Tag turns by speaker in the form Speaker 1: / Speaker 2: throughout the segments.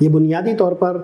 Speaker 1: یہ بنیادی طور پر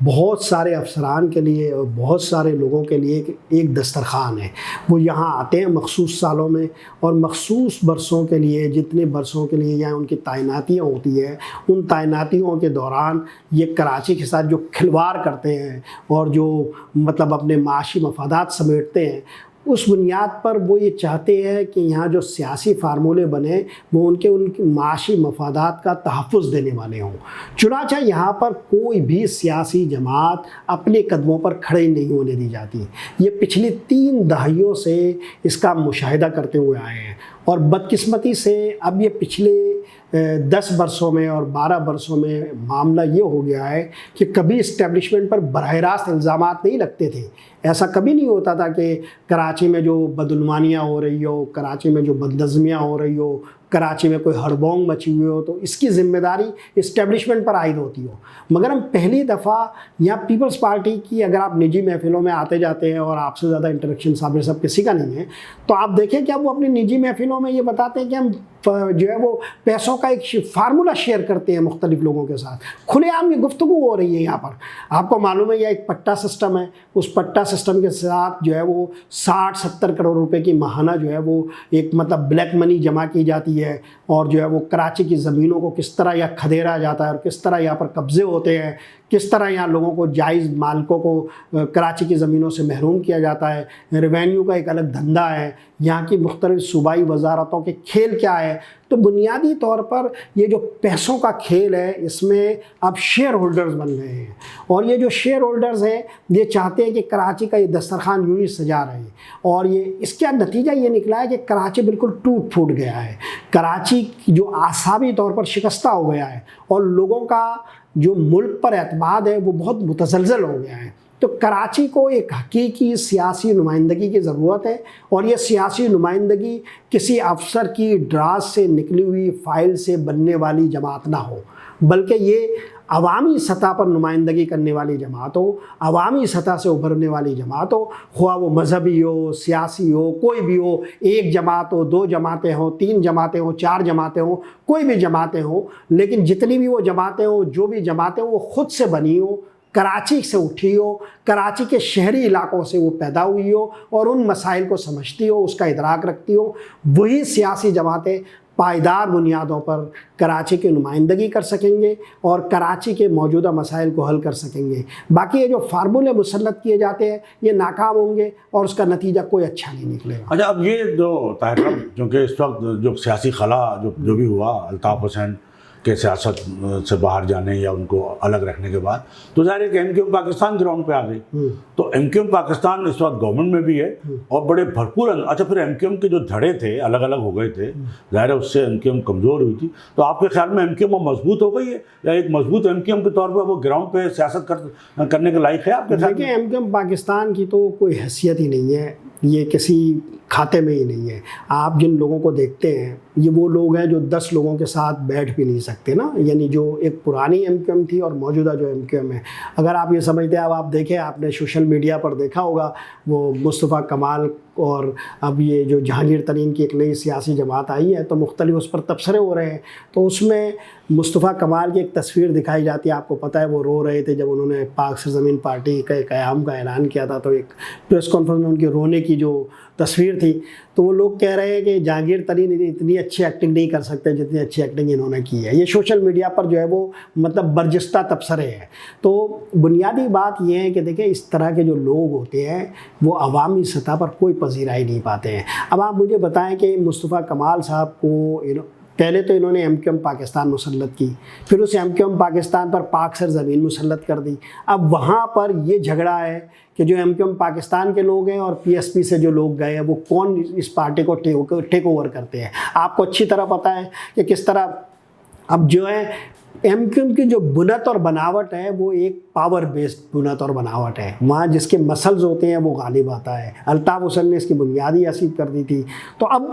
Speaker 1: بہت سارے افسران کے لیے اور بہت سارے لوگوں کے لیے ایک دسترخوان ہے. وہ یہاں آتے ہیں مخصوص سالوں میں اور مخصوص برسوں کے لیے، جتنے برسوں کے لیے یہاں ان کی تعیناتیاں ہوتی ہیں، ان تعیناتیوں کے دوران یہ کراچی کے ساتھ جو کھلواڑ کرتے ہیں اور جو مطلب اپنے معاشی مفادات سمیٹتے ہیں، اس بنیاد پر وہ یہ چاہتے ہیں کہ یہاں جو سیاسی فارمولے بنے وہ ان کے معاشی مفادات کا تحفظ دینے والے ہوں. چنانچہ یہاں پر کوئی بھی سیاسی جماعت اپنے قدموں پر کھڑے نہیں ہونے دی جاتی. یہ پچھلی 3 دہائیوں سے اس کا مشاہدہ کرتے ہوئے آئے ہیں اور بدقسمتی سے اب یہ پچھلے 10 برسوں میں اور 12 برسوں میں معاملہ یہ ہو گیا ہے کہ کبھی اسٹیبلشمنٹ پر براہ راست الزامات نہیں لگتے تھے. ایسا کبھی نہیں ہوتا تھا کہ کراچی میں جو بدعنوانیاں ہو رہی ہو، کراچی میں جو بدنظمیاں ہو رہی ہو، کراچی میں کوئی ہڑبونگ مچی ہوئی ہو تو اس کی ذمہ داری اسٹیبلشمنٹ پر عائد ہوتی ہو. مگر ہم پہلی دفعہ یہاں پیپلز پارٹی کی اگر آپ نجی محفلوں میں آتے جاتے ہیں اور آپ سے زیادہ انٹریکشن صابر صاحب کسی کا نہیں ہے، تو آپ دیکھیں کہ اب وہ اپنی نجی محفلوں میں یہ بتاتے ہیں کہ ہم جو ہے وہ پیسوں کا ایک فارمولہ شیئر کرتے ہیں مختلف لوگوں کے ساتھ. کھلے عام یہ گفتگو ہو رہی ہے یہاں پر. آپ کو معلوم ہے یہ ایک پٹا سسٹم ہے، اس پٹا سسٹم کے ساتھ جو ہے وہ 60-70 کروڑ روپے کی ماہانہ جو ہے وہ ایک مطلب بلیک منی جمع کی جاتی ہے اور جو ہے وہ کراچی کی زمینوں کو کس طرح یہاں کھدیرا جاتا ہے اور کس طرح یہاں پر قبضے ہوتے ہیں، کس طرح یہاں لوگوں کو جائز مالکوں کو کراچی کی زمینوں سے محروم کیا جاتا ہے. ریونیو کا ایک الگ دھندا ہے، یہاں کی مختلف صوبائی وزارتوں کے کھیل کیا ہے. تو بنیادی طور پر یہ جو پیسوں کا کھیل ہے اس میں اب شیئر ہولڈرز بن گئے ہیں اور یہ جو شیئر ہولڈرز ہیں یہ چاہتے ہیں کہ کراچی کا یہ دسترخوان یوں ہی سجا رہے ہیں اور یہ اس کا نتیجہ یہ نکلا ہے کہ کراچی بالکل ٹوٹ پھوٹ گیا ہے. کراچی جو اعصابی طور پر شکستہ ہو گیا ہے اور لوگوں کا جو ملک پر اعتماد ہے وہ بہت متزلزل ہو گیا ہے. تو کراچی کو ایک حقیقی سیاسی نمائندگی کی ضرورت ہے اور یہ سیاسی نمائندگی کسی افسر کی ڈراز سے نکلی ہوئی فائل سے بننے والی جماعت نہ ہو، بلکہ یہ عوامی سطح پر نمائندگی کرنے والی جماعت ہو، عوامی سطح سے ابھرنے والی جماعت ہو، خواہ وہ مذہبی ہو، سیاسی ہو، کوئی بھی ہو. 1 جماعت ہو، 2 جماعتیں ہوں، 3 جماعتیں ہوں، 4 جماعتیں ہوں، کوئی بھی جماعتیں ہوں، لیکن جتنی بھی وہ جماعتیں ہوں، جو بھی جماعتیں ہوں، وہ خود سے بنی ہوں، کراچی سے اٹھی ہو، کراچی کے شہری علاقوں سے وہ پیدا ہوئی ہو اور ان مسائل کو سمجھتی ہو، اس کا ادراک رکھتی ہو. وہی سیاسی جماعتیں پائیدار بنیادوں پر کراچی کی نمائندگی کر سکیں گے اور کراچی کے موجودہ مسائل کو حل کر سکیں گے. باقی یہ جو فارمولے مسلط کیے جاتے ہیں یہ ناکام ہوں گے اور اس کا نتیجہ کوئی اچھا نہیں نکلے گا.
Speaker 2: اچھا، اب یہ جو طاہر صاحب کیونکہ اس وقت جو سیاسی خلا جو بھی ہوا الطاف حسین کے سیاست سے باہر جانے یا ان کو الگ رکھنے کے بعد، تو ظاہر ہے کہ M Q M Pakistan ground پہ آ گئی. تو ایم کیو ایم پاکستان اس وقت گورنمنٹ میں بھی ہے اور بڑے بھرپور. اچھا، پھر ایم کیو ایم کے جو دھڑے تھے الگ الگ ہو گئے تھے، ظاہر ہے اس سے ایم کیو ایم کمزور ہوئی تھی. تو آپ کے خیال میں ایم کیو ایم مضبوط ہو گئی ہے یا ایک مضبوط ایم کیو ایم کے طور پہ وہ گراؤنڈ پہ سیاست کرنے کے لائق ہے آپ کے خیال میں؟
Speaker 1: دیکھیں، ایم کیو ایم پاکستان کی تو کوئی حیثیت ہی نہیں ہے، یہ کسی کھاتے میں ہی نہیں ہے. آپ جن لوگوں کو دیکھتے ہیں یہ وہ لوگ ہیں جو 10 لوگوں کے ساتھ بیٹھ بھی نہیں سکتے نا. یعنی جو ایک پرانی ایم کیو ایم تھی اور موجودہ جو ایم کیو ایم ہے، اگر آپ یہ سمجھتے ہیں، اب آپ دیکھیں، آپ نے سوشل میڈیا پر دیکھا ہوگا وہ مصطفیٰ کمال اور اب یہ جو جہانگیر ترین کی ایک نئی سیاسی جماعت آئی ہے تو مختلف اس پر تبصرے ہو رہے ہیں. تو اس میں مصطفیٰ کمال کی ایک تصویر دکھائی جاتی ہے. آپ کو پتہ ہے وہ رو رہے تھے جب انہوں نے پاک سرزمین پارٹی کے قیام کا اعلان کیا تھا، تو ایک پریس کانفرنس میں ان کے رونے کی جو تصویر تھی تو وہ لوگ کہہ رہے ہیں کہ جہانگیر ترین اتنی اچھی ایکٹنگ نہیں کر سکتے جتنی اچھی ایکٹنگ انہوں نے کی ہے. یہ سوشل میڈیا پر جو ہے وہ مطلب برجستہ تبصرے ہیں. تو بنیادی بات یہ ہے کہ دیکھیں اس طرح کے جو لوگ ہوتے ہیں وہ عوامی سطح پر کوئی پذیرائی نہیں پاتے ہیں. اب آپ مجھے بتائیں کہ مصطفیٰ کمال صاحب کو پہلے تو انہوں نے ایم کیو ایم پاکستان مسلط کی، پھر اس ایم کیو ایم پاکستان پر پاک سرزمین مسلط کر دی. اب وہاں پر یہ جھگڑا ہے کہ جو ایم کیو ایم پاکستان کے لوگ ہیں اور پی ایس پی سے جو لوگ گئے ہیں وہ کون اس پارٹی کو ٹیک اوور کرتے ہیں. آپ کو اچھی طرح پتہ ہے کہ کس طرح اب جو ہے ایم کیو ایم کی جو بنت اور بناوٹ ہے وہ ایک پاور بیسڈ بنت اور بناوٹ ہے. وہاں جس کے مسلز ہوتے ہیں وہ غالب آتا ہے. الطاف حسین نے اس کی بنیادی حیثیت کر دی تھی. تو اب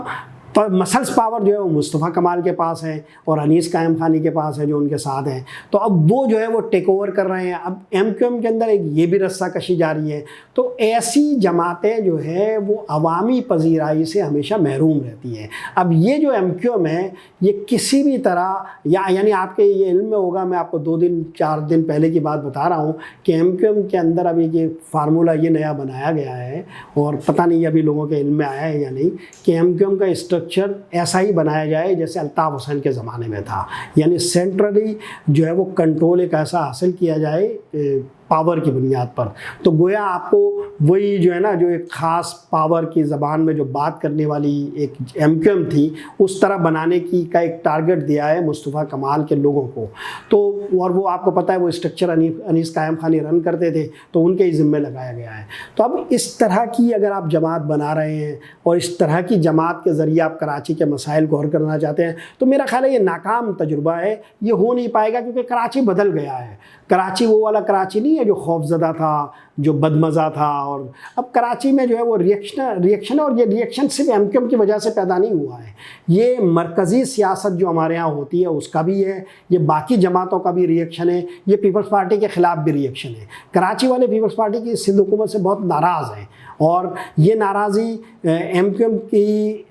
Speaker 1: مسلس پاور جو ہے وہ مصطفیٰ کمال کے پاس ہے اور انیس قائم خانی کے پاس ہے جو ان کے ساتھ ہیں. تو اب وہ جو ہے وہ ٹیک اوور کر رہے ہیں. اب ایم کیو ایم کے اندر ایک یہ بھی رسہ کشی جاری ہے. تو ایسی جماعتیں جو ہے وہ عوامی پذیرائی سے ہمیشہ محروم رہتی ہیں. اب یہ جو ایم کیو ایم ہے یہ کسی بھی طرح یعنی آپ کے یہ علم میں ہوگا, میں آپ کو 2-4 دن پہلے کی بات بتا رہا ہوں کہ ایم کیو ایم کے اندر اب یہ فارمولہ یہ نیا بنایا گیا ہے اور پتہ نہیں ابھی لوگوں کے علم میں آیا ہے یا نہیں کہ ایم کیو ایم کا اسٹرکچر ایسا ہی بنایا جائے جیسے الطاف حسین کے زمانے میں تھا. یعنی سینٹرلی جو ہے وہ کنٹرول ایک ایسا حاصل کیا جائے پاور کی بنیاد پر. تو گویا آپ کو وہی جو ہے نا جو ایک خاص پاور کی زبان میں جو بات کرنے والی ایک ایم کیو ایم تھی اس طرح بنانے کی کا ایک ٹارگٹ دیا ہے مصطفیٰ کمال کے لوگوں کو. تو اور وہ آپ کو پتہ ہے وہ اسٹرکچر انیس قائم خانی رن کرتے تھے تو ان کے ہی ذمے لگایا گیا ہے. تو اب اس طرح کی اگر آپ جماعت بنا رہے ہیں اور اس طرح کی جماعت کے ذریعے آپ کراچی کے مسائل کو حل کرنا چاہتے ہیں تو میرا خیال ہے یہ ناکام تجربہ ہے. یہ ہو نہیں پائے گا کیونکہ کراچی بدل گیا ہے. کراچی وہ والا کراچی نہیں ہے جو خوف زدہ تھا, جو بدمزہ تھا. اور اب کراچی میں جو ہے وہ ریئیکشن اور یہ ریئیکشن صرف ایم کیو ایم کی وجہ سے پیدا نہیں ہوا ہے. یہ مرکزی سیاست جو ہمارے ہاں ہوتی ہے اس کا بھی ہے, یہ باقی جماعتوں کا بھی ریئیکشن ہے, یہ پیپلز پارٹی کے خلاف بھی ریئیکشن ہے. کراچی والے پیپلز پارٹی کی سندھ حکومت سے بہت ناراض ہیں اور یہ ناراضی ایم کیو ایم کی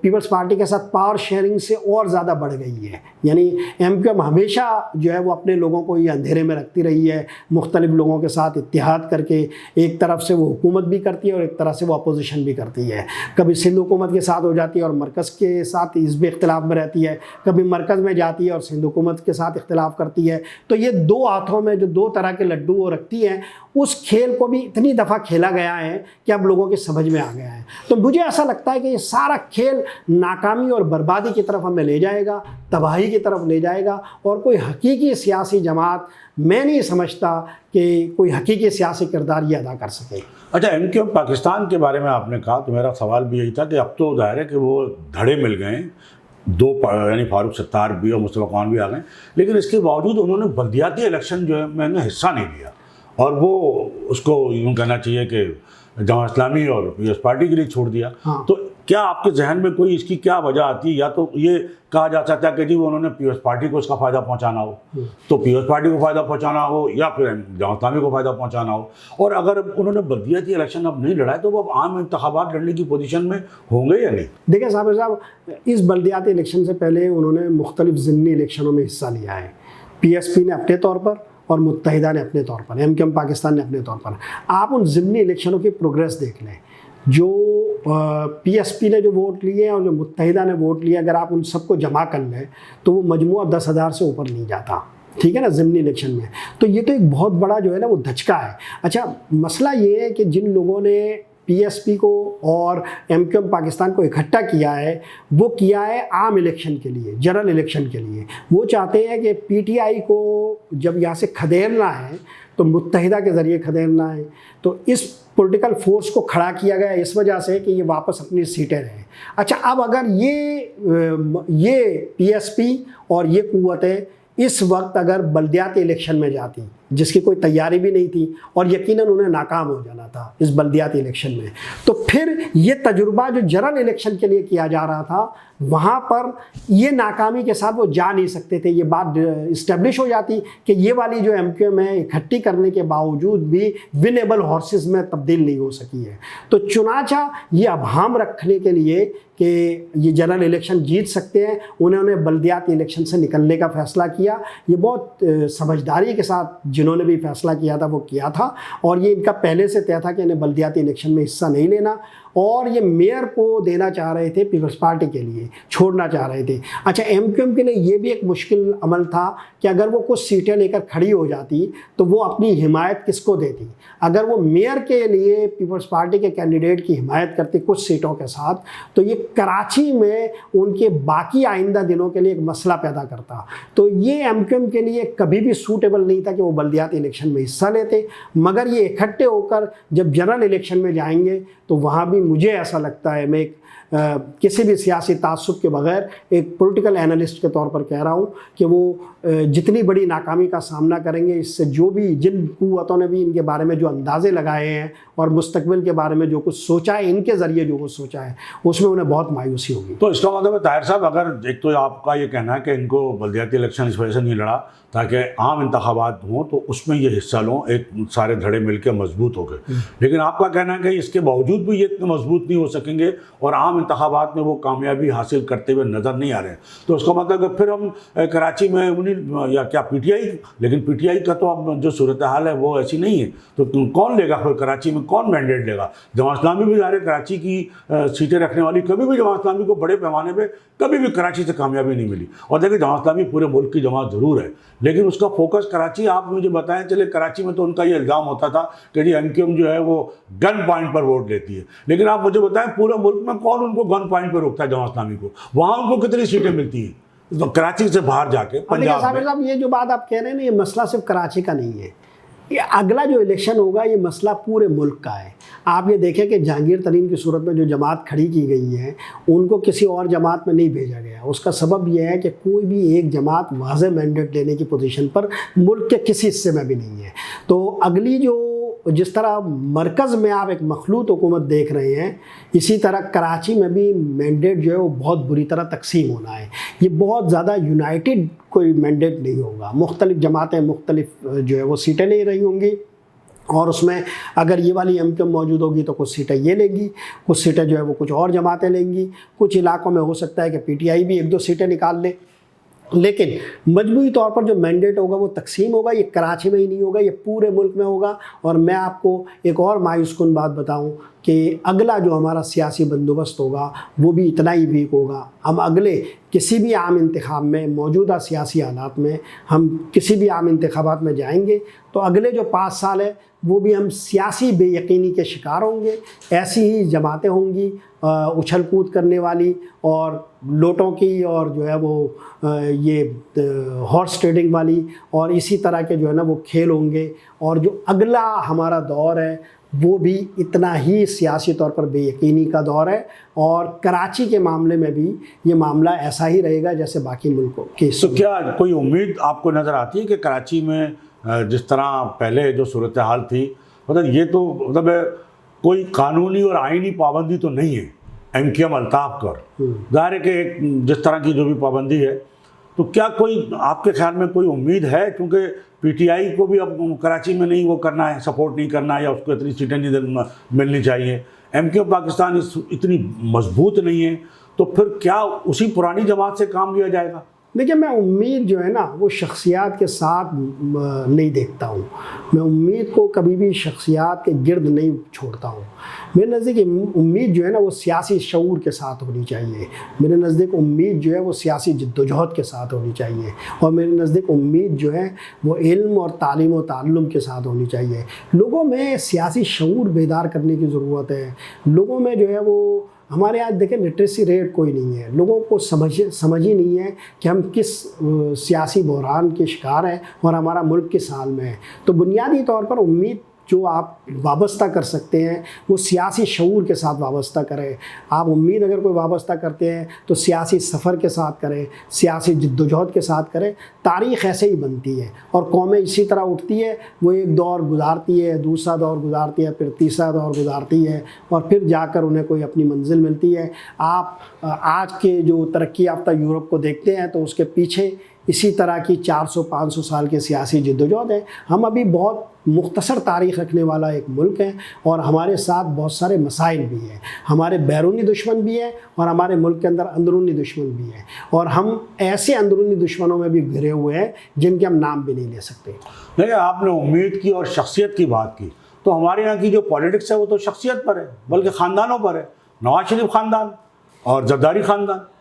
Speaker 1: پیپلز پارٹی کے ساتھ پاور شیئرنگ سے اور زیادہ بڑھ گئی ہے. یعنی ایم کیو ایم ہمیشہ جو ہے وہ اپنے لوگوں کو یہ اندھیرے میں رکھتی رہی ہے, مختلف لوگوں کے ساتھ اتحاد کر کے ایک طرف سے وہ حکومت بھی کرتی ہے اور ایک طرح سے وہ اپوزیشن بھی کرتی ہے. کبھی سندھ حکومت کے ساتھ ہو جاتی ہے اور مرکز کے ساتھ حزب اختلاف میں رہتی ہے, کبھی مرکز میں جاتی ہے اور سندھ حکومت کے ساتھ اختلاف کرتی ہے. تو یہ دو ہاتھوں میں جو دو طرح کے لڈو وہ رکھتی ہے اس کھیل کو بھی اتنی دفعہ کھیلا گیا ہے کہ اب لوگوں کے سمجھ میں آ گیا ہے. تو مجھے ایسا لگتا ہے کہ یہ سارا کھیل ناکامی اور بربادی کی طرف ہمیں لے جائے گا, تباہی کی طرف لے جائے گا. اور کوئی حقیقی سیاسی جماعت میں نہیں سمجھتا کہ کوئی حقیقی سیاسی کردار یہ ادا کر سکے.
Speaker 2: اچھا, ایم کیو ایم پاکستان کے بارے میں آپ نے کہا تو میرا سوال بھی یہی تھا کہ اب تو ظاہر ہے کہ وہ دھڑے مل گئے ہیں, دو یعنی فاروق ستار بھی اور مصطفیٰ کمال بھی آ گئے, لیکن اس کے باوجود انہوں نے بلدیاتی الیکشن جو ہے میں نے حصہ نہیں لیا اور وہ اس کو یوں کہنا چاہیے کہ جماعت اسلامی اور پیپلز پارٹی کے لیے چھوڑ دیا. تو کیا آپ کے ذہن میں کوئی اس کی کیا وجہ آتی ہے؟ یا تو یہ کہا جا سکتا ہے کہ جی وہ انہوں نے پیپلز پارٹی کو اس کا فائدہ پہنچانا ہو تو پیپلز پارٹی کو فائدہ پہنچانا ہو, یا پھر جماعت اسلامی کو فائدہ پہنچانا ہو. اور اگر انہوں نے بلدیاتی الیکشن اب نہیں لڑائے تو وہ اب عام انتخابات لڑنے کی پوزیشن میں ہوں گے یا نہیں؟
Speaker 1: دیکھیں صاحب, اس بلدیاتی الیکشن سے پہلے انہوں نے مختلف ضمنی الیکشنوں میں حصہ لیا ہے. پی ایس پی نے اپنے طور پر اور متحدہ نے اپنے طور پر, ایم کیو ایم پاکستان نے اپنے طور پر. آپ ان ضمنی الیکشنوں کی پروگریس دیکھ لیں. جو پی ایس پی نے جو ووٹ لیے اور جو متحدہ نے ووٹ لیے, اگر آپ ان سب کو جمع کر لیں تو وہ مجموعہ 10,000 سے اوپر نہیں جاتا. ٹھیک ہے نا, ضمنی الیکشن میں. تو یہ تو ایک بہت بڑا جو ہے نا وہ دھچکا ہے. اچھا, مسئلہ یہ ہے کہ جن لوگوں نے پی ایس پی کو اور ایم کیو ایم پاکستان کو اکٹھا کیا ہے وہ کیا ہے عام الیکشن کے لیے, جنرل الیکشن کے لیے. وہ چاہتے ہیں کہ پی ٹی آئی کو جب یہاں سے کھدیرنا ہے تو متحدہ کے ذریعے کھدیرنا ہے. تو اس پولیٹیکل فورس کو کھڑا کیا گیا اس وجہ سے کہ یہ واپس اپنی سیٹیں رہیں. اچھا, اب اگر یہ پی ایس پی اور یہ قوتیں اس وقت اگر بلدیاتی الیکشن میں جاتی جس کی کوئی تیاری بھی نہیں تھی اور یقیناً انہیں ناکام ہو جانا تھا اس بلدیاتی الیکشن میں, تو پھر یہ تجربہ جو جنرل الیکشن کے لیے کیا جا رہا تھا وہاں پر یہ ناکامی کے ساتھ وہ جا نہیں سکتے تھے. یہ بات اسٹیبلش ہو جاتی کہ یہ والی جو ایم کیو ایم ہے اکٹھی کرنے کے باوجود بھی ونیبل ہارسز میں تبدیل نہیں ہو سکی ہے. تو چنانچہ یہ ابہام رکھنے کے لیے کہ یہ جنرل الیکشن جیت سکتے ہیں انہوں نے بلدیاتی الیکشن سے نکلنے کا فیصلہ کیا. یہ بہت سمجھداری کے ساتھ جنہوں نے بھی فیصلہ کیا تھا وہ کیا تھا, اور یہ ان کا پہلے سے طے تھا کہ انہیں بلدیاتی الیکشن میں حصہ نہیں لینا. اور یہ میئر کو دینا چاہ رہے تھے پیپلز پارٹی کے لیے, چھوڑنا چاہ رہے تھے. اچھا, ایم کیو ایم کے لیے یہ بھی ایک مشکل عمل تھا کہ اگر وہ کچھ سیٹیں لے کر کھڑی ہو جاتی تو وہ اپنی حمایت کس کو دیتی. اگر وہ میئر کے لیے پیپلز پارٹی کے کینڈیڈیٹ کی حمایت کرتی کچھ سیٹوں کے ساتھ تو یہ کراچی میں ان کے باقی آئندہ دنوں کے لیے ایک مسئلہ پیدا کرتا. تو یہ ایم کیو ایم کے لیے کبھی بھی سوٹیبل نہیں تھا کہ وہ بلدیاتی الیکشن میں حصہ لیتے. مگر یہ اکٹھے ہو کر جب جنرل الیکشن میں جائیں گے تو وہاں بھی مجھے ایسا لگتا ہے, میں ایک کسی بھی سیاسی تعصب کے بغیر ایک پولیٹیکل اینالسٹ کے طور پر کہہ رہا ہوں کہ وہ جتنی بڑی ناکامی کا سامنا کریں گے، اس سے جو بھی جن قوتوں نے بھی ان کے بارے میں جو اندازے لگائے ہیں اور مستقبل کے بارے میں جو کچھ سوچا ہے، ان کے ذریعے جو کچھ سوچا ہے، اس میں انہیں بہت مایوسی ہوگی۔
Speaker 2: تو اس کا مطلب ہے طاہر صاحب، اگر ایک تو آپ کا یہ کہنا ہے کہ ان کو بلدیاتی الیکشن اس وجہ سے نہیں لڑا تاکہ عام انتخابات ہوں تو اس میں یہ حصہ لوں، ایک سارے دھڑے مل کے مضبوط ہو گئے، لیکن آپ کا کہنا ہے کہ اس کے باوجود بھی یہ اتنے مضبوط نہیں ہو سکیں گے اور عام انتخابات میں وہ کامیابی حاصل کرتے ہوئے نظر نہیں آ رہے ہیں، تو اس کا مطلب کہ پھر ہم کراچی میں یا کیا پی ٹی آئی، لیکن پی ٹی آئی کا تو اب جو صورتحال ہے وہ ایسی نہیں ہے، تو کون لے گا پھر کراچی میں، کون مینڈیٹ لے گا؟ جماعت اسلامی بھی ظاہر ہے کراچی کی سیٹیں رکھنے والی، کبھی بھی جماعت اسلامی کو بڑے پیمانے پہ کبھی بھی کراچی سے کامیابی نہیں ملی، اور دیکھیں جماعت اسلامی پورے ملک کی جماعت ضرور ہے لیکن اس کا فوکس کراچی، آپ مجھے بتائیں، چلے کراچی میں تو ان کا یہ الزام ہوتا تھا کہ جی ایم جو ہے وہ گن پوائنٹ پر ووٹ لیتی ہے، لیکن آپ مجھے بتائیں پورے ملک میں کون ان کو گن پوائنٹ پہ روکتا ہے جماعت اسلامی کو؟ وہاں ان کو کتنی سیٹیں ملتی ہیں تو کراچی سے باہر جا کے پنجاب میں؟
Speaker 1: صاحب یہ جو بات آپ کہہ رہے ہیں نا، یہ مسئلہ صرف کراچی کا نہیں ہے، یہ اگلا جو الیکشن ہوگا یہ مسئلہ پورے ملک کا ہے۔ آپ یہ دیکھیں کہ جہانگیر ترین کی صورت میں جو جماعت کھڑی کی گئی ہے ان کو کسی اور جماعت میں نہیں بھیجا گیا، اس کا سبب یہ ہے کہ کوئی بھی ایک جماعت واضح مینڈیٹ لینے کی پوزیشن پر ملک کے کسی حصے میں بھی نہیں ہے۔ تو اگلی جو جس طرح مرکز میں آپ ایک مخلوط حکومت دیکھ رہے ہیں، اسی طرح کراچی میں بھی مینڈیٹ جو ہے وہ بہت بری طرح تقسیم ہونا ہے۔ یہ بہت زیادہ یونائٹڈ کوئی مینڈیٹ نہیں ہوگا، مختلف جماعتیں مختلف جو ہے وہ سیٹیں لے رہی ہوں گی، اور اس میں اگر یہ والی ایم کیو موجود ہوگی تو کچھ سیٹیں یہ لے گی، کچھ سیٹیں جو ہے وہ کچھ اور جماعتیں لیں گی، کچھ علاقوں میں ہو سکتا ہے کہ پی ٹی آئی بھی 1-2 سیٹیں نکال لے، لیکن مجموعی طور پر جو مینڈیٹ ہوگا وہ تقسیم ہوگا۔ یہ کراچی میں ہی نہیں ہوگا، یہ پورے ملک میں ہوگا۔ اور میں آپ کو ایک اور مایوس کن بات بتاؤں کہ اگلا جو ہمارا سیاسی بندوبست ہوگا وہ بھی اتنا ہی ویک ہوگا۔ ہم اگلے کسی بھی عام انتخاب میں، موجودہ سیاسی حالات میں، ہم کسی بھی عام انتخابات میں جائیں گے تو اگلے جو 5 سال ہے وہ بھی ہم سیاسی بے یقینی کے شکار ہوں گے۔ ایسی ہی جماعتیں ہوں گی اچھل کود کرنے والی، اور لوٹوں کی، اور جو ہے وہ یہ ہارس ٹریڈنگ والی، اور اسی طرح کے جو ہے نا وہ کھیل ہوں گے، اور جو اگلا ہمارا دور ہے وہ بھی اتنا ہی سیاسی طور پر بے یقینی کا دور ہے، اور کراچی کے معاملے میں بھی یہ معاملہ ایسا ہی رہے گا جیسے باقی ملکوں کے۔
Speaker 2: تو کیا کوئی امید آپ کو نظر آتی ہے کہ کراچی میں جس طرح پہلے جو صورتحال تھی، مطلب یہ تو مطلب کوئی قانونی اور آئینی پابندی تو نہیں ہے ایم کیو ایم الطاف پر، ظاہر ہے کہ ایک جس طرح کی جو بھی پابندی ہے، تو کیا کوئی آپ کے خیال میں کوئی امید ہے؟ کیونکہ پی ٹی آئی کو بھی اب کراچی میں نہیں وہ کرنا ہے، سپورٹ نہیں کرنا ہے، یا اس کو اتنی سیٹیں نہیں ملنی چاہیے، ایم کیو پاکستان اتنی مضبوط نہیں ہے، تو پھر کیا اسی پرانی جماعت سے کام لیا جائے گا؟
Speaker 1: دیکھیں، میں امید جو ہے نا وہ شخصیات کے ساتھ نہیں دیکھتا ہوں، میں امید کو کبھی بھی شخصیات کے گرد نہیں چھوڑتا ہوں۔ میرے نزدیک امید جو ہے نا وہ سیاسی شعور کے ساتھ ہونی چاہیے، میرے نزدیک امید جو ہے وہ سیاسی جدوجہد کے ساتھ ہونی چاہیے، اور میرے نزدیک امید جو ہے وہ علم اور تعلیم و تعلم کے ساتھ ہونی چاہیے۔ لوگوں میں سیاسی شعور بیدار کرنے کی ضرورت ہے۔ لوگوں میں جو ہے وہ، ہمارے یہاں دیکھیں لٹریسی ریٹ کوئی نہیں ہے، لوگوں کو سمجھ ہی نہیں ہے کہ ہم کس سیاسی بحران کے شکار ہیں اور ہمارا ملک کس حال میں ہے۔ تو بنیادی طور پر امید جو آپ وابستہ کر سکتے ہیں وہ سیاسی شعور کے ساتھ وابستہ کریں۔ آپ امید اگر کوئی وابستہ کرتے ہیں تو سیاسی سفر کے ساتھ کریں، سیاسی جدوجہد کے ساتھ کریں۔ تاریخ ایسے ہی بنتی ہے اور قومیں اسی طرح اٹھتی ہے، وہ ایک دور گزارتی ہے، دوسرا دور گزارتی ہے، پھر تیسرا دور گزارتی ہے، اور پھر جا کر انہیں کوئی اپنی منزل ملتی ہے۔ آپ آج کے جو ترقی یافتہ یورپ کو دیکھتے ہیں تو اس کے پیچھے اسی طرح کی 400-500 سال کے سیاسی جدوجہد ہے۔ ہم ابھی بہت مختصر تاریخ رکھنے والا ایک ملک ہے، اور ہمارے ساتھ بہت سارے مسائل بھی ہیں، ہمارے بیرونی دشمن بھی ہیں اور ہمارے ملک کے اندر اندرونی دشمن بھی ہیں، اور ہم ایسے اندرونی دشمنوں میں بھی گھرے ہوئے ہیں جن کے ہم نام بھی نہیں لے سکتے۔
Speaker 2: نہیں، آپ نے امید کی اور شخصیت کی بات کی، تو ہمارے یہاں کی جو پالیٹکس ہے وہ تو شخصیت پر ہے، بلکہ خاندانوں پر ہے۔ نواز شریف خاندان اور زرداری خاندان،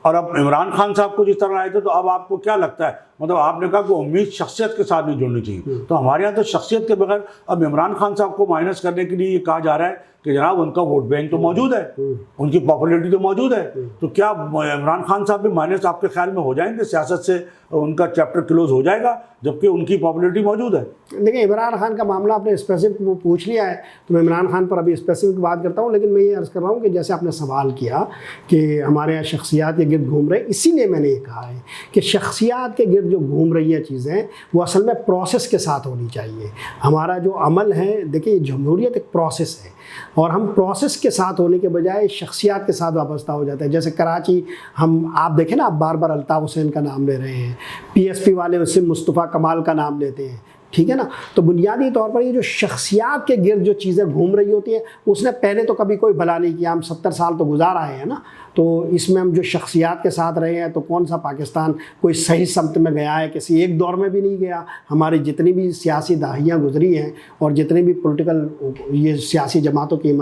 Speaker 2: اور اب عمران خان صاحب کو جس طرح آئے تھے، تو اب آپ کو کیا لگتا ہے مطلب آپ نے کہا کہ امید شخصیت کے ساتھ نہیں جڑنی چاہیے، تو ہمارے یہاں تو شخصیت کے بغیر اب عمران خان صاحب کو مائنس کرنے کے لیے یہ کہا جا رہا ہے کہ جناب ان کا ووٹ بینک تو موجود ہے، ان کی پاپولیرٹی تو موجود ہے، تو کیا عمران خان صاحب بھی مائنس آپ کے خیال میں ہو جائیں گے؟ سیاست سے ان کا چیپٹر کلوز ہو جائے گا جبکہ ان کی پاپولیرٹی موجود ہے؟
Speaker 1: دیکھیں عمران خان کا معاملہ آپ نے اسپیسیفک وہ پوچھ لیا ہے، تو میں عمران خان پر ابھی اسپیسیفک بات کرتا ہوں، لیکن میں یہ عرض کر رہا ہوں کہ جیسے آپ نے سوال کیا کہ ہمارے یہاں شخصیات کے گرد گھوم رہے ہیں، اسی لیے میں نے یہ کہا ہے کہ شخصیات کے گرد جو گھوم رہی ہیں چیزیں وہ اصل میں پروسیس کے ساتھ ہونی چاہیے۔ ہمارا جو عمل ہے، دیکھیں جمہوریت ایک پروسیس ہے، اور ہم پروسیس کے ساتھ ہونے کے بجائے شخصیات کے ساتھ وابستہ ہو جاتے ہیں۔ جیسے کراچی آپ دیکھیں نا، آپ بار بار الطاف حسین کا نام لے رہے ہیں، پی ایس پی والے اس سے مصطفیٰ کمال کا نام لیتے ہیں، ٹھیک ہے نا؟ تو بنیادی طور پر یہ جو شخصیات کے گرد جو چیزیں گھوم رہی ہوتی ہیں، اس نے پہلے تو کبھی کوئی بھلا نہیں کیا، ہم 70 سال تو گزار آئے ہیں نا، تو اس میں ہم جو شخصیات کے ساتھ رہے ہیں تو کون سا پاکستان کوئی صحیح سمت میں گیا ہے؟ کسی ایک دور میں بھی نہیں گیا۔ ہماری جتنی بھی سیاسی دہائیاں گزری ہیں اور جتنی بھی پولیٹیکل یہ سیاسی جماعتوں کی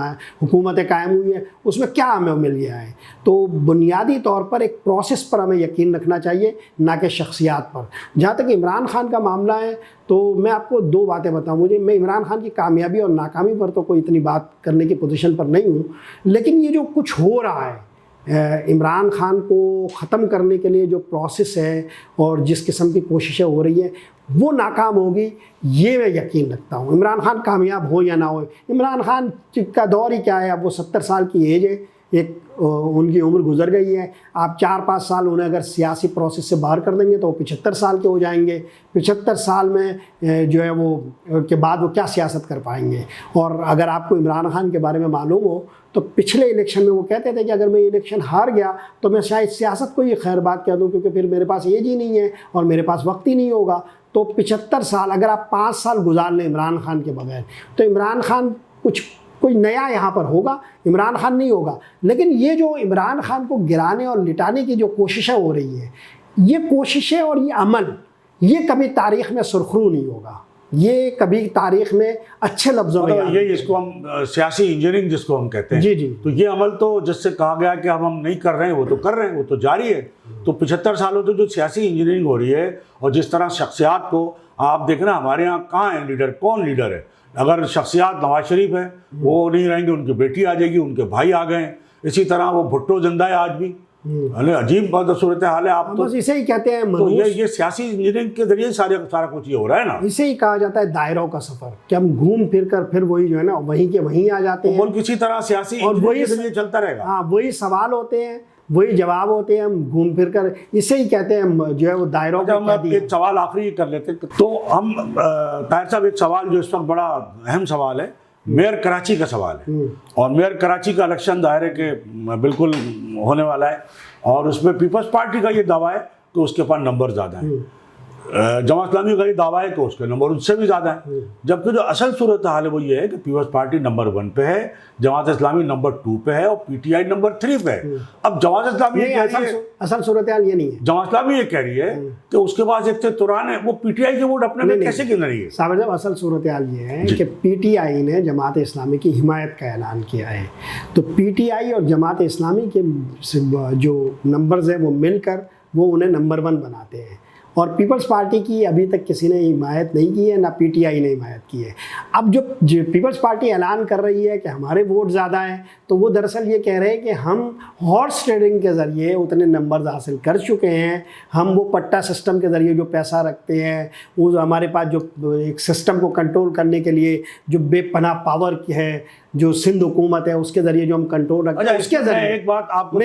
Speaker 1: حکومتیں قائم ہوئی ہیں، اس میں کیا ہمیں مل گیا ہے؟ تو بنیادی طور پر ایک پروسیس پر ہمیں یقین رکھنا چاہیے، نہ کہ شخصیات پر۔ جہاں تک عمران خان کا معاملہ ہے تو میں آپ کو 2 باتیں بتاؤں۔ میں عمران خان کی کامیابی اور ناکامی پر تو کوئی اتنی بات کرنے کی پوزیشن پر نہیں ہوں، لیکن یہ جو کچھ ہو رہا ہے عمران خان کو ختم کرنے کے لیے جو پروسیس ہے اور جس قسم کی کوششیں ہو رہی ہیں وہ ناکام ہوگی، یہ میں یقین رکھتا ہوں۔ عمران خان کامیاب ہو یا نہ ہو، عمران خان کا دور ہی کیا ہے، اب وہ 70 سال کی ایج ہے، ایک ان کی عمر گزر گئی ہے۔ آپ 4-5 سال انہیں اگر سیاسی پروسیس سے باہر کر دیں گے تو وہ 75 سال کے ہو جائیں گے۔ 75 سال میں جو ہے وہ کے بعد وہ کیا سیاست کر پائیں گے؟ اور اگر آپ کو عمران خان کے بارے میں معلوم ہو تو پچھلے الیکشن میں وہ کہتے تھے کہ اگر میں الیکشن ہار گیا تو میں شاید سیاست کو یہ خیر بات کہہ دوں، کیونکہ پھر میرے پاس ایج ہی نہیں ہے اور میرے پاس وقت ہی نہیں ہوگا۔ تو 75 سال اگر آپ 5 سال گزار لیں عمران خان کے بغیر تو عمران خان کوئی نیا یہاں پر ہوگا، عمران خان نہیں ہوگا۔ لیکن یہ جو عمران خان کو گرانے اور لٹانے کی جو کوششیں ہو رہی ہیں، یہ کوششیں اور یہ عمل یہ کبھی تاریخ میں سرخرو نہیں ہوگا، یہ کبھی تاریخ میں اچھے لفظوں میں
Speaker 2: یہ اس کو ہم سیاسی انجینئرنگ جس کو ہم کہتے ہیں،
Speaker 1: جی
Speaker 2: تو یہ عمل تو جس سے کہا گیا کہ ہم نہیں کر رہے ہیں وہ تو کر رہے ہیں، وہ تو جاری ہے۔ تو 75 سالوں سے جو سیاسی انجینئرنگ ہو رہی ہے اور جس طرح شخصیات کو آپ دیکھنا، ہمارے یہاں کہاں ہے لیڈر، کون لیڈر ہے؟ اگر شخصیات نواز شریف ہے وہ نہیں رہیں گے، ان کی بیٹی آ جائے گی، ان کے بھائی آ گئے ہیں، اسی طرح وہ بھٹو زندہ ہے آج بھی، عجیب صورتحال ہے۔ آپ تو
Speaker 1: بس اسے ہی کہتے ہیں
Speaker 2: تو یہ سیاسی انجینئرنگ کے ذریعے سارا کچھ یہ ہو رہا ہے نا،
Speaker 1: اسے ہی کہا جاتا ہے دائروں کا سفر، کہ ہم گھوم پھر کر پھر وہی جو ہے نا وہیں کے وہیں آ جاتے ہیں،
Speaker 2: ملک اسی طرح سیاسی انجینئرنگ کے ذریعے چلتا رہے گا۔
Speaker 1: ہاں، وہی سوال ہوتے ہیں، وہی جواب ہوتے ہیں، ہم گھوم پھر کر اسے ہی کہتے ہیں جو ہے وہ دائروں کا۔
Speaker 2: ہم ایک سوال آخری کر لیتے تو ہم طاہر صاحب، ایک سوال جو اس وقت بڑا اہم سوال ہے، میئر کراچی کا سوال ہے، اور میئر کراچی کا الیکشن ظاہر ہے کہ بالکل ہونے والا ہے، اور اس میں پیپلز پارٹی کا یہ دعویٰ ہے کہ اس کے پاس نمبر زیادہ ہیں، جماعت اسلامی کا یہ دعویٰ ہے کہ اس کے نمبر اس سے بھی زیادہ ہیں، جبکہ جو اصل صورتحال ہے وہ یہ ہے کہ پیپلز پارٹی نمبر 1 پہ ہے، جماعت اسلامی نمبر 2 پہ ہے، اور پی ٹی آئی نمبر 3 پہ ہے۔ اب جماعت اسلامی یہ کہہ رہی ہے،
Speaker 1: اصل صورتحال یہ نہیں ہے،
Speaker 2: جماعت اسلامی یہ کہہ رہی ہے کہ اس کے پاس ایک تران ہے، وہ پی ٹی آئی کے ووٹ اپنے میں کیسے گن رہی ہے؟
Speaker 1: صابر صاحب، اصل صورتحال یہ ہے کہ پی ٹی آئی نے جماعت اسلامی کی حمایت کا اعلان کیا ہے، تو پی ٹی آئی اور جماعت اسلامی کے جو نمبرز ہیں وہ مل کر وہ انہیں نمبر 1 بناتے ہیں، اور پیپلز پارٹی کی ابھی تک کسی نے حمایت نہیں کی ہے، نہ پی ٹی آئی نے حمایت کی ہے۔ اب جو پیپلز پارٹی اعلان کر رہی ہے کہ ہمارے ووٹ زیادہ ہیں، تو وہ دراصل یہ کہہ رہے ہیں کہ ہم ہارس ٹریڈنگ کے ذریعے اتنے نمبرز حاصل کر چکے ہیں، ہم وہ پٹا سسٹم کے ذریعے جو پیسہ رکھتے ہیں، وہ ہمارے پاس جو ایک سسٹم کو کنٹرول کرنے کے لیے جو بے پناہ پاور کی ہے، جو سندھ حکومت ہے، اس کے ذریعے جو ہم کنٹرول رکھتے ہیں، اس کے ذریعے
Speaker 2: ایک بات آپ کو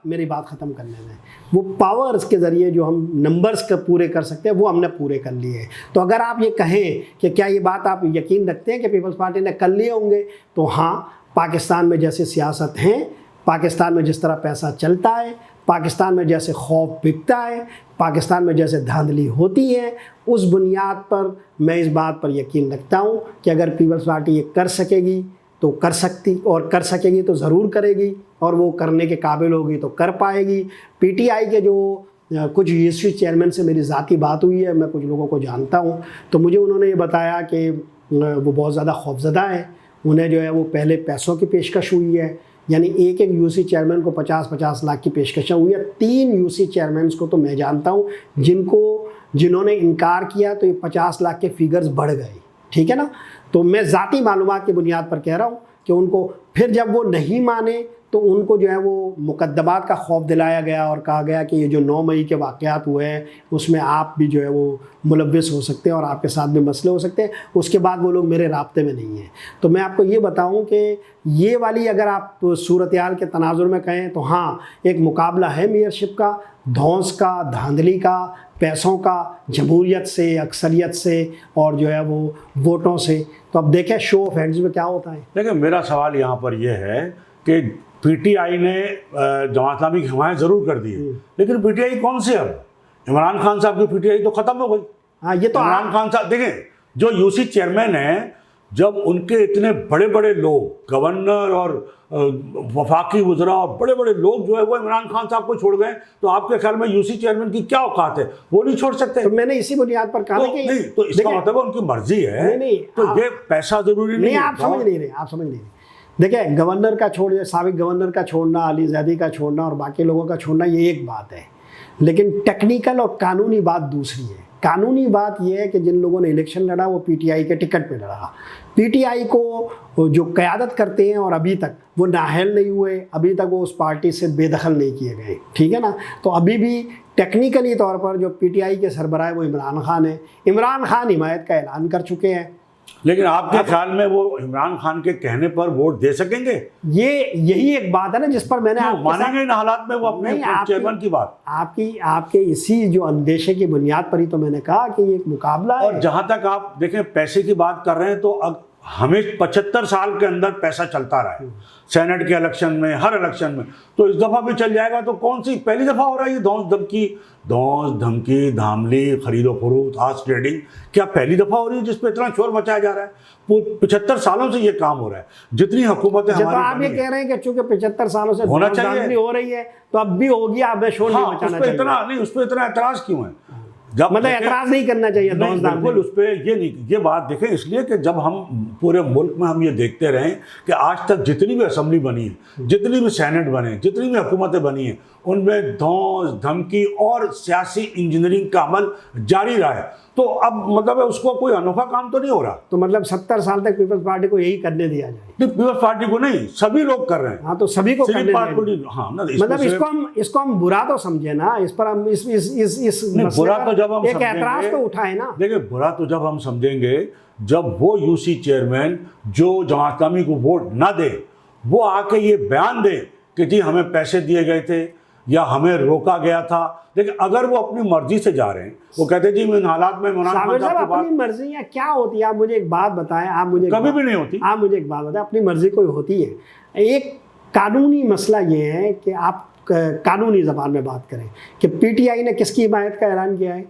Speaker 1: میری بات ختم کرنے میں، وہ پاورز کے ذریعے جو ہم نمبرز کا پورے کر سکتے ہیں وہ ہم نے پورے کر لیے۔ تو اگر آپ یہ کہیں کہ کیا یہ بات آپ یقین رکھتے ہیں کہ پیپلز پارٹی نے کر لیے ہوں گے، تو ہاں، پاکستان میں جیسے سیاست ہیں، پاکستان میں جس طرح پیسہ چلتا ہے، پاکستان میں جیسے خوف بکتا ہے، پاکستان میں جیسے دھاندلی ہوتی ہے، اس بنیاد پر میں اس بات پر یقین رکھتا ہوں کہ اگر پیپلز پارٹی یہ کر سکے گی تو کر سکتی، اور کر سکے گی تو ضرور کرے گی، اور وہ کرنے کے قابل ہوگی تو کر پائے گی۔ پی ٹی آئی کے جو کچھ یونیورسٹی چیئرمین سے میری ذاتی بات ہوئی ہے، میں کچھ لوگوں کو جانتا ہوں، تو مجھے انہوں نے یہ بتایا کہ وہ بہت زیادہ خوفزدہ ہیں، انہیں جو ہے وہ پہلے پیسوں کی پیشکش ہوئی ہے، یعنی ایک یو سی چیئرمین کو 50-50 لاکھ کی پیشکشیں ہوئی ہے۔ 3 یو سی چیئرمینس کو تو میں جانتا ہوں جن کو جنہوں نے انکار کیا تو یہ 50 لاکھ کے فگرز بڑھ گئے، ٹھیک ہے نا. تو میں ذاتی معلومات کی بنیاد پر کہہ رہا ہوں کہ ان کو پھر جب وہ نہیں مانے تو ان کو جو ہے وہ مقدمات کا خوف دلایا گیا اور کہا گیا کہ یہ جو 9 مئی کے واقعات ہوئے ہیں اس میں آپ بھی جو ہے وہ ملوث ہو سکتے ہیں اور آپ کے ساتھ بھی مسئلے ہو سکتے ہیں. اس کے بعد وہ لوگ میرے رابطے میں نہیں ہیں. تو میں آپ کو یہ بتاؤں کہ یہ والی اگر آپ صورتحال کے تناظر میں کہیں تو ہاں ایک مقابلہ ہے میئرشپ کا، دھونس کا، دھاندلی کا، پیسوں کا، جمہوریت سے، اکثریت سے اور جو ہے وہ ووٹوں سے. تو اب دیکھیں شو آف ہینڈز میں کیا ہوتا ہے.
Speaker 2: لیکن میرا سوال یہاں پر یہ ہے کہ پی ٹی آئی نے جماعت اسلامی کی حمایت ضرور کر دی ہے، لیکن پی ٹی آئی کون سی اب؟ عمران خان صاحب کی پی ٹی آئی تو ختم ہو گئی.
Speaker 1: ہاں یہ تو
Speaker 2: عمران خان صاحب دیکھیں جو یو سی چیئرمین ہیں، جب ان کے اتنے بڑے بڑے لوگ گورنر اور وفاقی وزراء اور بڑے بڑے لوگ جو ہے وہ عمران خان صاحب کو چھوڑ گئے، تو آپ کے خیال میں یو سی چیئرمین کی کیا اوقات ہے؟ وہ نہیں چھوڑ سکتے.
Speaker 1: تو میں نے اسی بنیاد پر کہا کہ
Speaker 2: نہیں تو اس کا مطلب ہے ان کی مرضی ہے. تو یہ پیسہ ضروری نہیں ہے.
Speaker 1: آپ سمجھ نہیں رہے. دیکھیں گورنر کا سابق گورنر کا چھوڑنا، علی زیدی کا چھوڑنا اور باقی لوگوں کا چھوڑنا یہ ایک بات ہے، لیکن ٹیکنیکل اور قانونی بات دوسری ہے. قانونی بات یہ ہے کہ جن لوگوں نے الیکشن لڑا وہ پی ٹی آئی کے ٹکٹ پہ لڑا. پی ٹی آئی کو جو قیادت کرتے ہیں اور ابھی تک وہ نااہل نہیں ہوئے، ابھی تک وہ اس پارٹی سے بے دخل نہیں کیے گئے، ٹھیک ہے نا. تو ابھی بھی ٹیکنیکلی طور پر جو پی ٹی آئی کے سربراہ وہ عمران خان ہیں. عمران خان حمایت کا اعلان کر چکے ہیں.
Speaker 2: لیکن آپ کے خیال میں وہ عمران خان کے کہنے پر ووٹ دے سکیں گے؟
Speaker 1: یہی ایک بات ہے نا جس پر میں نے
Speaker 2: مانیں گے ان حالات میں وہ اپنے چیئرمین کی بات؟
Speaker 1: آپ کے اسی جو اندیشے کی بنیاد پر ہی تو میں نے کہا کہ یہ ایک مقابلہ ہے.
Speaker 2: اور جہاں تک آپ دیکھیں پیسے کی بات کر رہے ہیں تو ہمیں 75 سال کے اندر پیسہ چلتا رہا ہے، سینٹ کے الیکشن میں، ہر الیکشن میں. تو اس دفعہ بھی چل جائے گا تو کون سی پہلی دفعہ ہو رہا ہے یہ دھونس دھمکی دھاندلی خرید و فروخت ہارس ٹریڈنگ؟ کیا پہلی دفعہ ہو رہی ہے جس پہ اتنا شور مچایا جا رہا ہے؟ 75 سالوں سے یہ کام ہو رہا ہے. جتنی حکومتیں
Speaker 1: جب آپ یہ کہہ رہے ہیں کہ چونکہ 75 سالوں سے
Speaker 2: ہونا چاہیے
Speaker 1: ہو رہی ہے تو اب بھی ہوگی، آپ شور نہیں مچانا چاہیے.
Speaker 2: اس پہ اتنا اعتراض کیوں ہے؟
Speaker 1: مطلب اعتراض نہیں کرنا چاہیے.
Speaker 2: بالکل اس پہ یہ بات دیکھیں اس لیے کہ جب ہم پورے ملک میں ہم یہ دیکھتے رہیں کہ آج تک جتنی بھی اسمبلی بنی ہے، جتنی بھی سینٹ بنے، جتنی بھی حکومتیں بنی ہیں، ان میں دھونس دھمکی اور سیاسی انجینئرنگ کا عمل جاری رہا ہے. تو اب مطلب ہے اس کو کوئی انوکھا کام تو نہیں ہو رہا.
Speaker 1: تو مطلب 70 سال تک پیپلز پارٹی کو یہی کرنے دیا جائے؟
Speaker 2: پیپلز پارٹی کو نہیں، سبھی لوگ کر رہے ہیں.
Speaker 1: ہاں تو سبھی کو کرنے دیا.
Speaker 2: ہاں
Speaker 1: مطلب اس کو ہم برا تو سمجھے نا، اس پر ہم اس
Speaker 2: برا تو جب ہم
Speaker 1: ایک اعتراض تو اٹھائے نا.
Speaker 2: دیکھیں برا تو جب ہم سمجھیں گے جب وہ یو سی چیئرمین جو جماعت اسلامی کو ووٹ نہ دے وہ آ کے یہ بیان دے کہ جی ہمیں پیسے دیے گئے تھے یا ہمیں روکا گیا تھا. لیکن اگر وہ اپنی مرضی سے جا رہے ہیں، وہ کہتے ہیں جی میں ان حالات میں
Speaker 1: اپنی مرضی ہے کیا ہوتی ہے؟ آپ مجھے ایک بات بتائیں. آپ مجھے
Speaker 2: کبھی بھی نہیں ہوتی.
Speaker 1: آپ مجھے ایک بات بتائیں، اپنی مرضی کوئی ہوتی ہے. ایک قانونی مسئلہ یہ ہے کہ آپ قانونی زبان میں بات کریں کہ پی ٹی آئی نے کس کی حمایت کا اعلان کیا ہے؟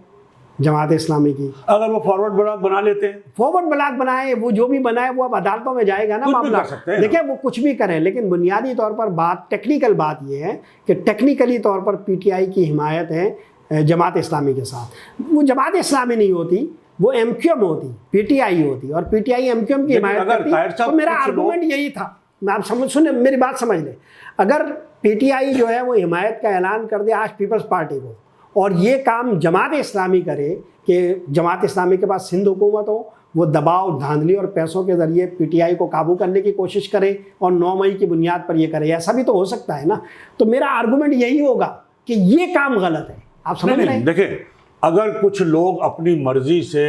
Speaker 1: جماعت اسلامی کی.
Speaker 2: اگر وہ فارورڈ بلاک بنا لیتے ہیں،
Speaker 1: فارورڈ بلاک بنائے، وہ جو بھی بنائے وہ اب عدالتوں میں جائے گا نا معاملہ. دیکھیں وہ کچھ بھی کریں، لیکن بنیادی طور پر ٹیکنیکل بات یہ ہے کہ ٹیکنیکلی طور پر پی ٹی آئی کی حمایت ہے جماعت اسلامی کے ساتھ. وہ جماعت اسلامی نہیں ہوتی، وہ ایم کیو ایم ہوتی، پی ٹی آئی ہوتی، اور P T I M Q M کی حمایت کرتی. تو میرا آرگومنٹ یہی تھا. آپ سنیں میری بات سمجھ لیں. اگر پی ٹی آئی جو ہے وہ حمایت کا اعلان کر دے آج پیپلز پارٹی کو، اور یہ کام جماعت اسلامی کرے کہ جماعت اسلامی کے پاس سندھ حکومت ہو، وہ دباؤ دھاندلی اور پیسوں کے ذریعے پی ٹی آئی کو قابو کرنے کی کوشش کرے اور 9 مئی کی بنیاد پر یہ کرے، ایسا بھی تو ہو سکتا ہے نا. تو میرا آرگومنٹ یہی ہوگا کہ یہ کام غلط ہے. آپ سمجھ رہے ہیں؟
Speaker 2: دیکھیں اگر کچھ لوگ اپنی مرضی سے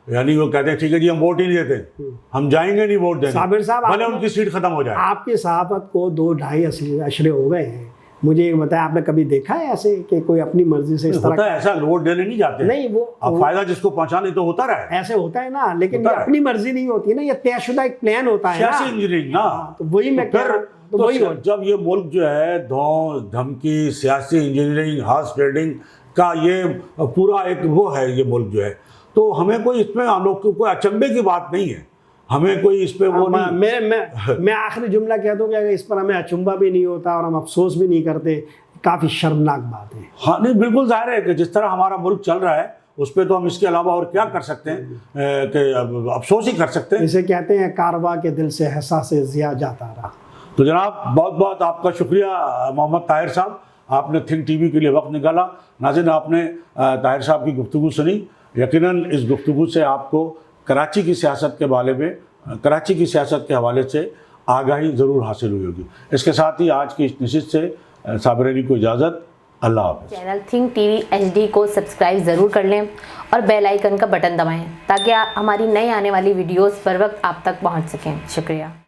Speaker 2: یعنی وہ کہتے ہیں ٹھیک ہے جی ہم ووٹ ہی نہیں دیتے، ہم جائیں گے نہیں ووٹ دینے،
Speaker 1: صابر صاحب
Speaker 2: بھلے ان کی سیٹ ختم ہو جائے.
Speaker 1: آپ کی صحافت کو 2-2.5 عشرے ہو گئے ہیں. مجھے یہ بتایا آپ نے کبھی دیکھا ہے ایسے کہ کوئی اپنی مرضی سے اس طرح
Speaker 2: ایسا ووٹ دینے نہیں جاتے؟
Speaker 1: نہیں، وہ
Speaker 2: اب فائدہ جس کو پہنچانے تو ہوتا رہا ہے،
Speaker 1: ایسے ہوتا ہے نا. لیکن یہ اپنی مرضی نہیں ہوتی نا، یہ طے شدہ ایک پلان ہوتا ہے
Speaker 2: سیاسی انجینئرنگ نا.
Speaker 1: تو وہی میں کہہ رہا ہوں.
Speaker 2: تو جب یہ ملک جو ہے دھونس دھمکی سیاسی انجینئرنگ ہارس ٹریڈنگ کا یہ پورا ایک وہ ہے یہ ملک جو ہے، تو ہمیں کوئی اس میں کوئی اچنبے کی بات نہیں ہے. ہمیں کوئی اس پہ وہ
Speaker 1: میں آخری جملہ کہہ دوں کہ اگر اس پر ہمیں اچنبا بھی نہیں ہوتا اور ہم افسوس بھی نہیں کرتے، کافی شرمناک بات ہے.
Speaker 2: ہاں نہیں بالکل ظاہر ہے کہ جس طرح ہمارا ملک چل رہا ہے اس پہ تو ہم اس کے علاوہ اور کیا کر سکتے ہیں کہ افسوس ہی کر سکتے ہیں.
Speaker 1: اسے کہتے ہیں کارواں کے دل سے احساس ضیاء جاتا رہا.
Speaker 2: تو جناب بہت بہت آپ کا شکریہ محمد طاہر صاحب. آپ نے تھنک ٹی وی کے لیے وقت نکالا. ناظرین آپ نے طاہر صاحب کی گفتگو سنی. یقیناً اس گفتگو سے آپ کو کراچی کی سیاست کے بارے میں کراچی کی سیاست کے حوالے سے آگاہی ضرور حاصل ہوئی ہوگی. اس کے ساتھ ہی آج کی اس نشست سے صابر علی کو اجازت. اللہ حافظ.
Speaker 3: Channel think T V HD کو سبسکرائب ضرور کر لیں اور بیل آئیکن کا بٹن دبائیں تاکہ ہماری نئی آنے والی ویڈیوز پر وقت آپ تک پہنچ سکیں. شکریہ.